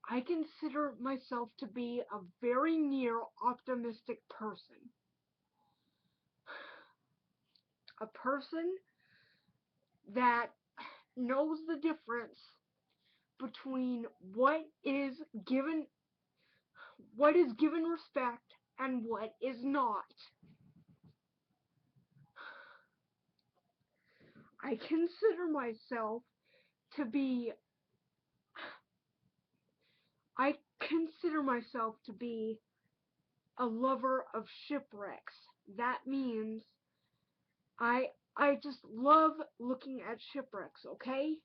I consider myself to be a very near optimistic person. A person that knows the difference between given what is given respect and what is not. I consider myself to be I consider myself to be a lover of shipwrecks. That means I just love looking at shipwrecks, okay?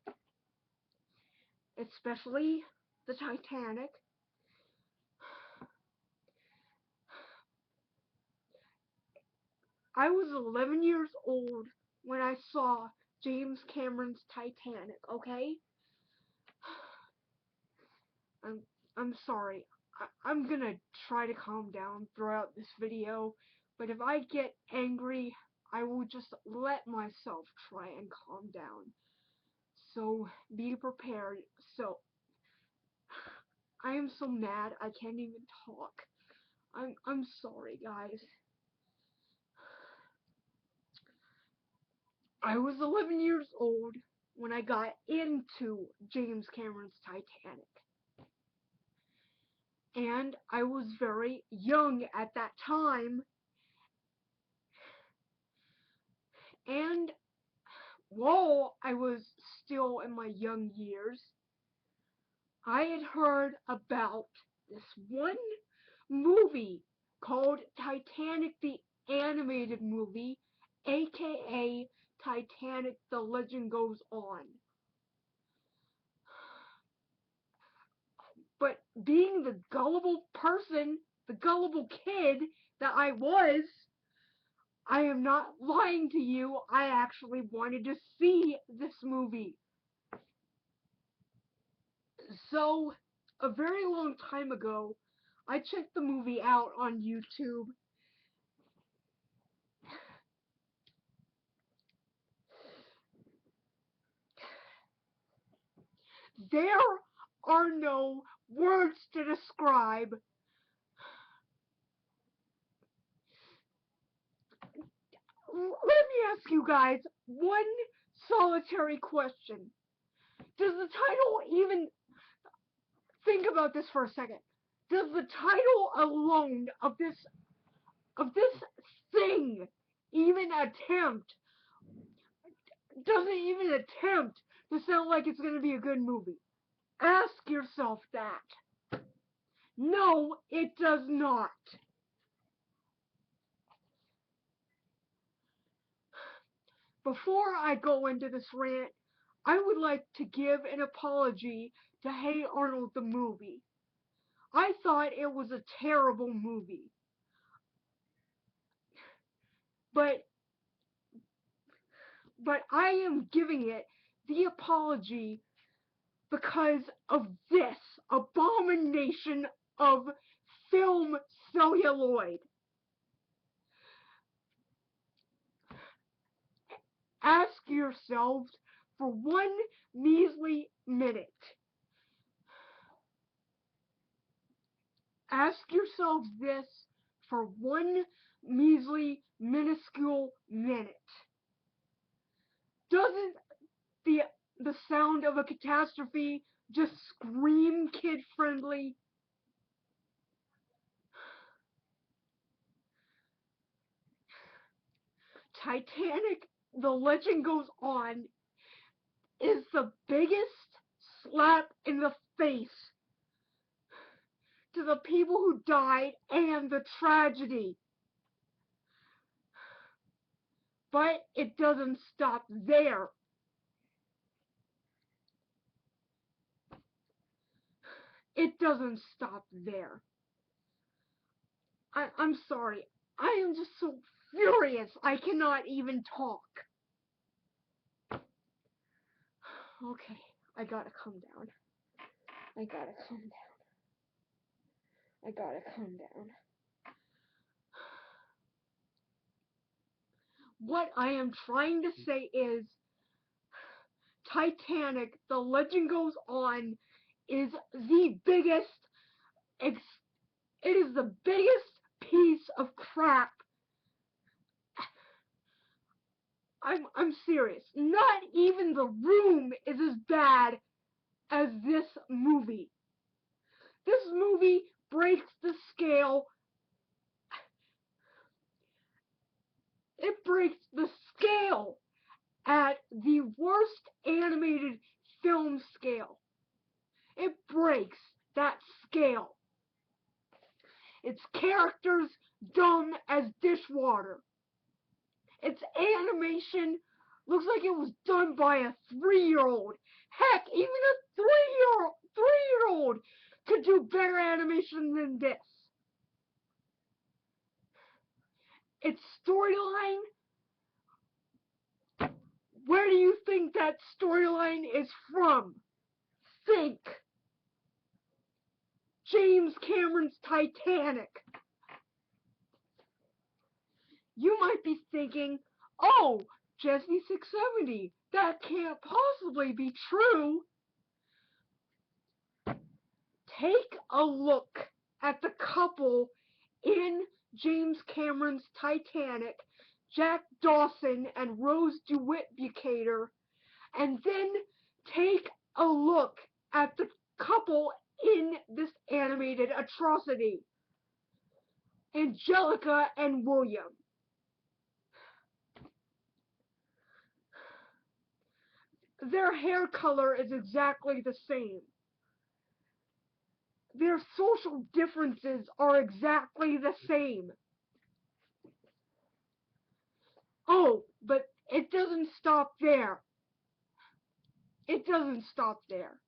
Especially the Titanic. I was 11 years old when I saw James Cameron's Titanic, okay? I'm I'm sorry. I'm gonna try to calm down throughout this video, but if I get angry, I will just let myself try and calm down. So be prepared. So I am so mad I can't even talk. I'm sorry, guys. I was 11 years old when I got into James Cameron's Titanic. And I was very young at that time. And while I was still in my young years, I had heard about this one movie called Titanic the Animated Movie, aka Titanic the Legend Goes On. But being the gullible person, the gullible kid that I was, I am not lying to you, I actually wanted to see this movie. So, a very long time ago, I checked the movie out on YouTube. There are no words to describe. Let me ask you guys one solitary question. Does the title even think about this for a second? Does the title alone of this thing even attempt doesn't even attempt to sound like it's going to be a good movie? Ask yourself that. No, it does not. Before I go into this rant, I would like to give an apology to Hey Arnold the movie. I thought it was a terrible movie. But I am giving it the apology because of this abomination of film celluloid. Ask yourselves for one measly minute. Ask yourselves this for one measly, minuscule minute. Doesn't the the sound of a catastrophe just scream kid-friendly? Titanic, The Legend Goes On, is the biggest slap in the face to the people who died and the tragedy. But it doesn't stop there. It doesn't stop there. I'm sorry. I am just so furious. I cannot even talk. Okay, I gotta calm down. I gotta calm down. I gotta calm down. What I am trying to say is Titanic, The Legend Goes On is the biggest, it is the biggest piece of crap. I'm serious. Not even The Room is as bad as this movie. This movie breaks the scale. It breaks the scale at the worst animated film scale. It breaks that scale. Its characters dumb as dishwater. Its animation looks like it was done by a 3-year-old. Heck, even a three-year-old could do better animation than this. Its storyline, where do you think that storyline is from? Think. James Cameron's Titanic. You might be thinking, oh, Jesse 670, that can't possibly be true. Take a look at the couple in James Cameron's Titanic, Jack Dawson and Rose DeWitt Bukater, and then take a look at the couple in this animated atrocity, Angelica and William. Their hair color is exactly the same. Their social differences are exactly the same. Oh, but it doesn't stop there. It doesn't stop there.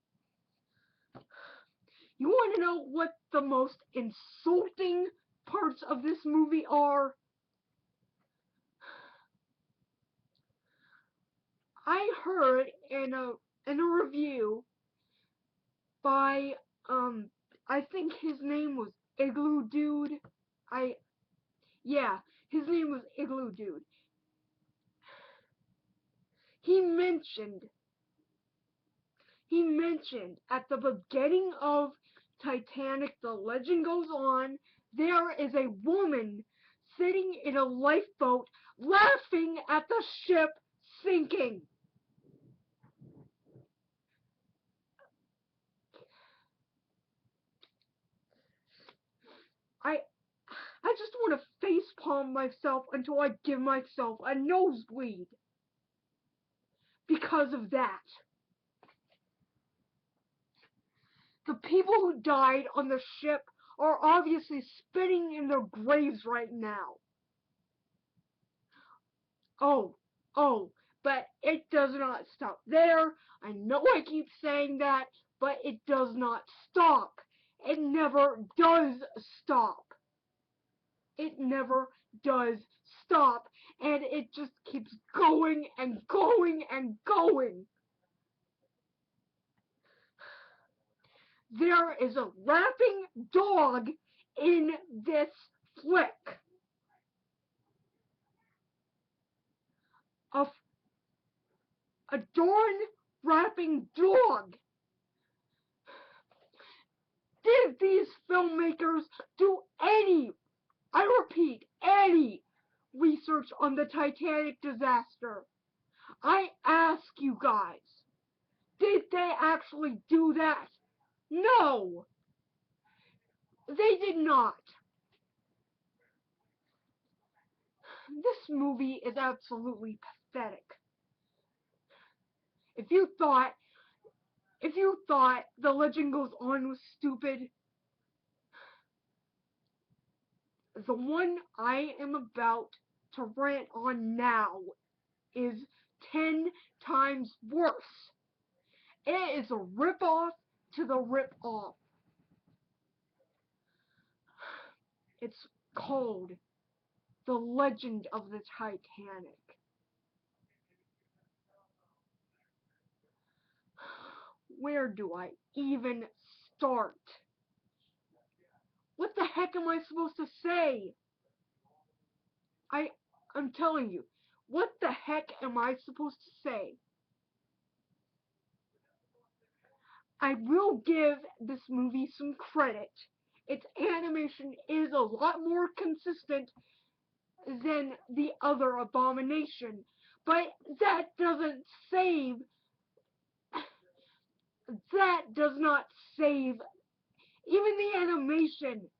You want to know what the most insulting parts of this movie are? I heard in a review by I think his name was Igloo Dude. His name was Igloo Dude. He mentioned at the beginning of Titanic, The Legend Goes On, there is a woman sitting in a lifeboat laughing at the ship sinking. I just want to facepalm myself until I give myself a nosebleed because of that. The people who died on the ship are obviously spinning in their graves right now. Oh, but it does not stop there. I know I keep saying that, but it does not stop. It never does stop. It never does stop, and it just keeps going and going and going. There is a rapping dog in this flick. A darn rapping dog. Did these filmmakers do any, I repeat, any research on the Titanic disaster? I ask you guys, did they actually do that? No, they did not. This movie is absolutely pathetic. If you thought The Legend Goes On was stupid, the one I am about to rant on now is 10 times worse. It is a ripoff to the ripoff. It's called The Legend of the Titanic. Where do I even start? What the heck am I supposed to say? I'm telling you, what the heck am I supposed to say? I will give this movie some credit. Its animation is a lot more consistent than the other Abomination, but that does not save, even the animation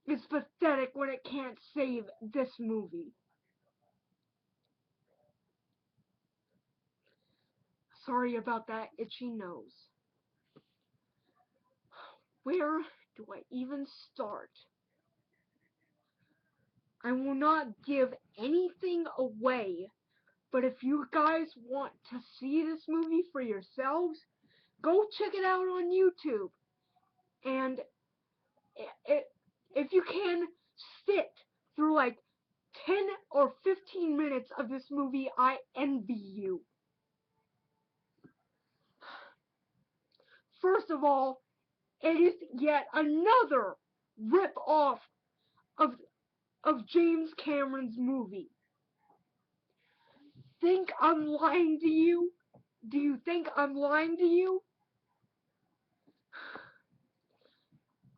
is pathetic when it can't save this movie. Sorry about that itchy nose. Where do I even start? I will not give anything away, but if you guys want to see this movie for yourselves, go check it out on YouTube. And if you can sit through like 10 or 15 minutes of this movie, I envy you. First of all, it is yet another rip-off of James Cameron's movie. Think I'm lying to you? Do you think I'm lying to you?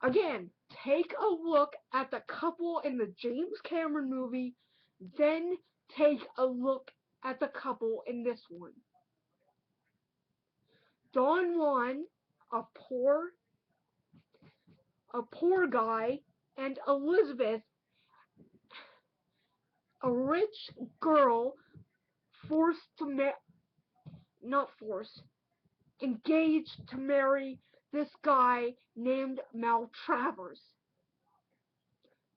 Again, take a look at the couple in the James Cameron movie, then take a look at the couple in this one. Don Juan, a poor guy, and Elizabeth, a rich girl, engaged to marry this guy named Maltravers.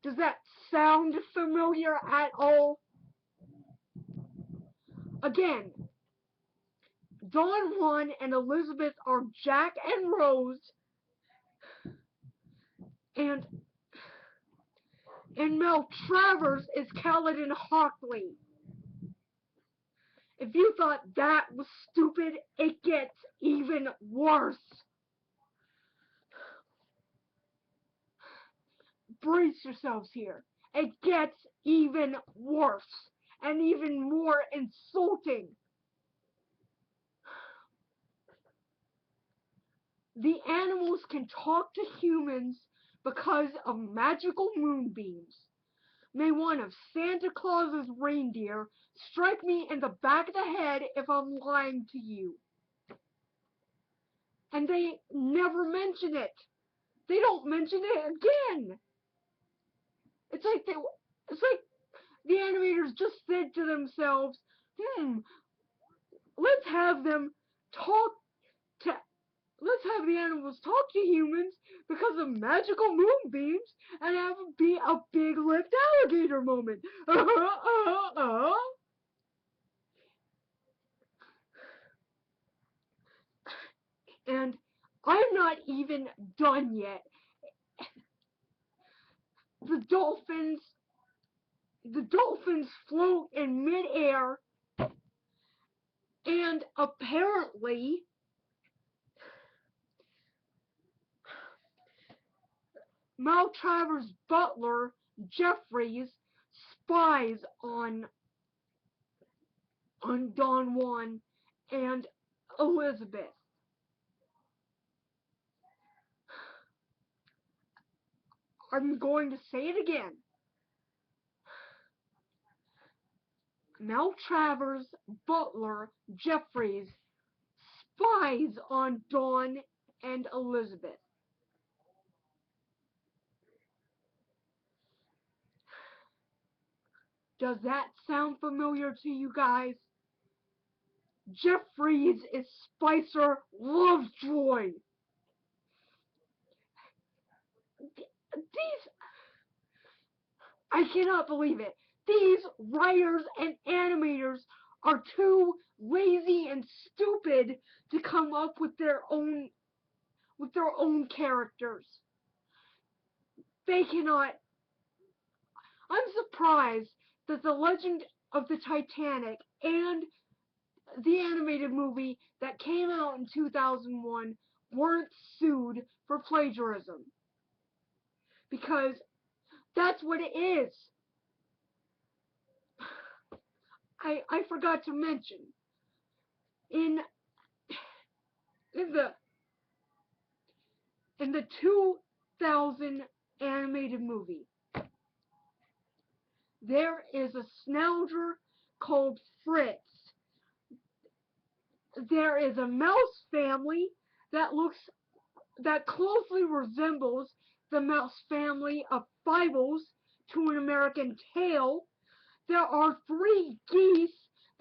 Does that sound familiar at all? Again, Don Juan and Elizabeth are Jack and Rose, and Maltravers is Kaladin Hockley. If you thought that was stupid, it gets even worse. Brace yourselves here. It gets even worse and even more insulting. The animals can talk to humans because of magical moonbeams. May one of Santa Claus's reindeer strike me in the back of the head if I'm lying to you. And they never mention it. They don't mention it again. It's like the animators just said to themselves, let's have them talk to let's have the animals talk to humans because of magical moonbeams and have it be a big-lipped alligator moment. And I'm not even done yet. The dolphins float in midair, and apparently Maltravers' butler, Jeffries, spies on Don Juan and Elizabeth. I'm going to say it again. Maltravers' butler, Jeffries, spies on Don and Elizabeth. Does that sound familiar to you guys? Jeffries is Spicer Lovejoy. I cannot believe it. These writers and animators are too lazy and stupid to come up with their own characters. They cannot. I'm surprised that The Legend of the Titanic and the animated movie that came out in 2001 weren't sued for plagiarism. Because that's what it is. I forgot to mention, in the in the 2000 animated movie, there is a schnauzer called Fritz. There is a mouse family that closely resembles the mouse family of Fiebles to an American Tail. There are 3 geese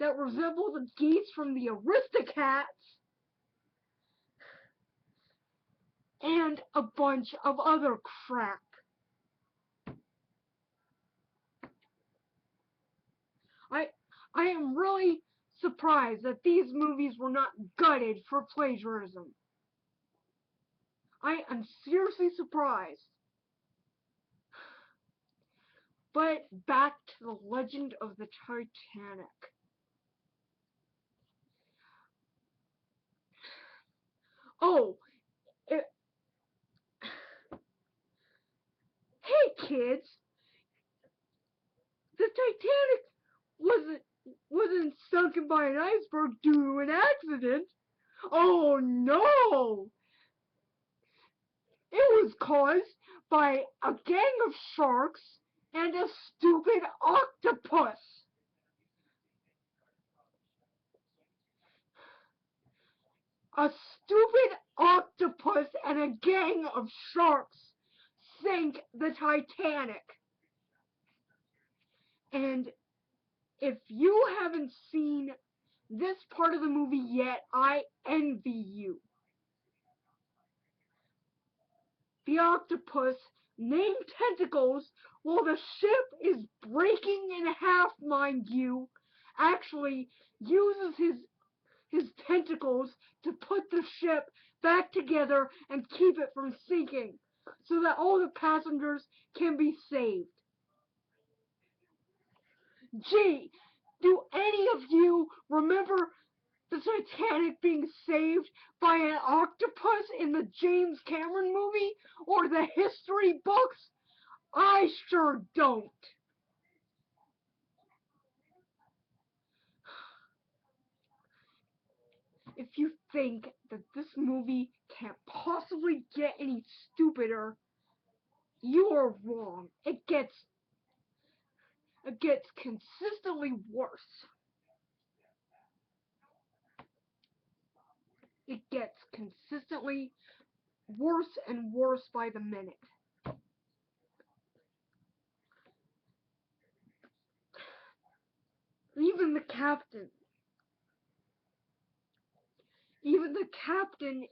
that resemble the geese from the Aristocats, and a bunch of other crap. I am really surprised that these movies were not gutted for plagiarism. I am seriously surprised. But back to the legend of the Titanic. Oh, it, hey kids, the Titanic wasn't sunken by an iceberg due to an accident. Oh no! It was caused by a gang of sharks and a stupid octopus. A stupid octopus and a gang of sharks sank the Titanic. And if you haven't seen this part of the movie yet, I envy you. The octopus, named Tentacles, while the ship is breaking in half, mind you, actually uses his tentacles to put the ship back together and keep it from sinking, so that all the passengers can be saved. Gee, do any of you remember the Titanic being saved by an octopus in the James Cameron movie or the history books? I sure don't. If you think that this movie can't possibly get any stupider, you are wrong. It gets consistently worse. It gets consistently worse and worse by the minute. Even the captain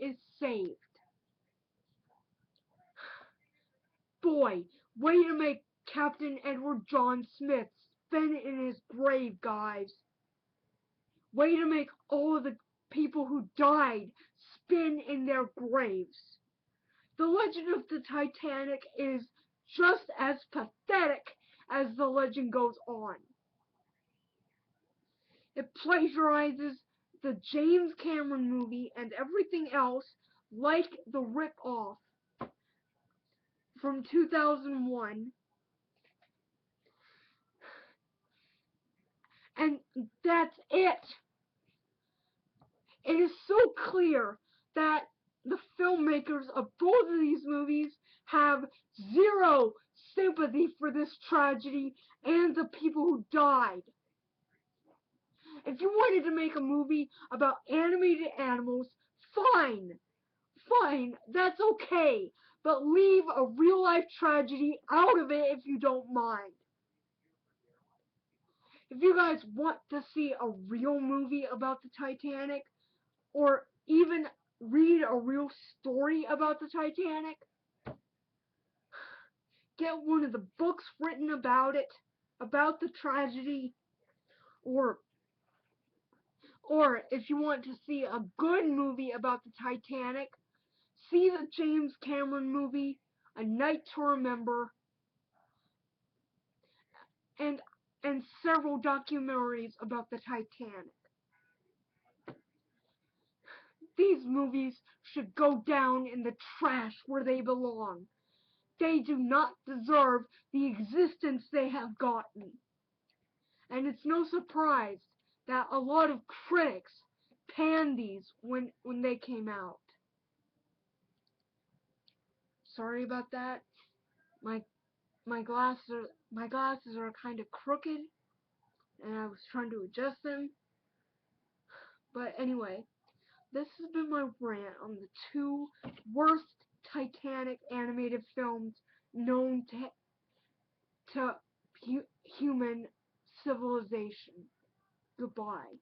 is saved. Boy, way to make Captain Edward John Smith spin in his grave, guys. Way to make all of the people who died spin in their graves. The legend of the Titanic is just as pathetic as the legend goes on. It plagiarizes the James Cameron movie and everything else, like the rip-off from 2001. And that's it. It is so clear that the filmmakers of both of these movies have zero sympathy for this tragedy and the people who died. If you wanted to make a movie about animated animals, fine, that's okay, but leave a real life tragedy out of it if you don't mind. If you guys want to see a real movie about the Titanic, or even read a real story about the Titanic, get one of the books written about it, about the tragedy, or if you want to see a good movie about the Titanic, see the James Cameron movie, A Night to Remember, and several documentaries about the Titanic. These movies should go down in the trash where they belong. They do not deserve the existence they have gotten. And it's no surprise that a lot of critics panned these when they came out. Sorry about that. My my glasses are kind of crooked, and I was trying to adjust them. But anyway, this has been my rant on the two worst Titanic animated films known to human civilization. Goodbye.